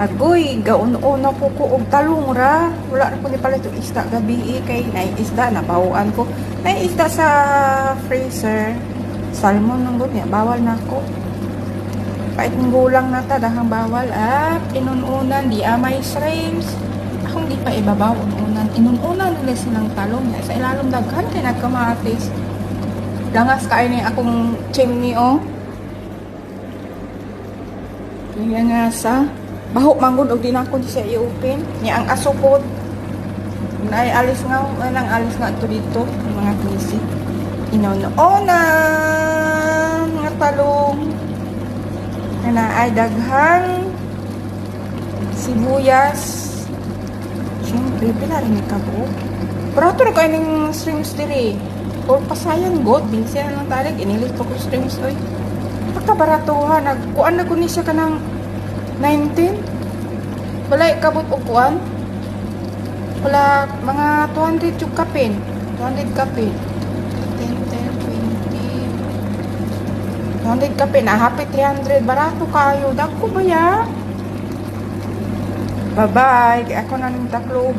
Agoy, gaon-una ko ko og talong ra. Wala na ko ni palit og isda gabi kay nay isda na bawaan ko. Nay isda sa freezer. Salmon nang niya, bawal na ko. Pait ng gulang na ta dahang bawal at inununan di amay shrimps. Akong di pa ibabaw ununan. Inununan nila silang talong niya sa ilalom daghan kay nagkamatis. Langas kaay ni akong chimney oh. Kaya nga sa baho manggod og di na ko siya i-open. Niya ang asupod. Nay alis nga nang alis nga to dito mga klisi. Inununan mga talong. Na ay daghang sibuyas. Siyempre, pila rin ikabuo. Pero ito rin kayo ng shrimps diri. Or pasayan god. Binsiyan ng talig. Inilit ko shrimps. Oy. Pagkabaratuhan. Nagkuan na ko ni siya ka ng 19. Wala ikabot o kuan. Wala mga 200 yung kapin. 200 kapin. 100 kape na hapit 300 barato kayo dagko ba ya? Bye bye, ako na ning taklo.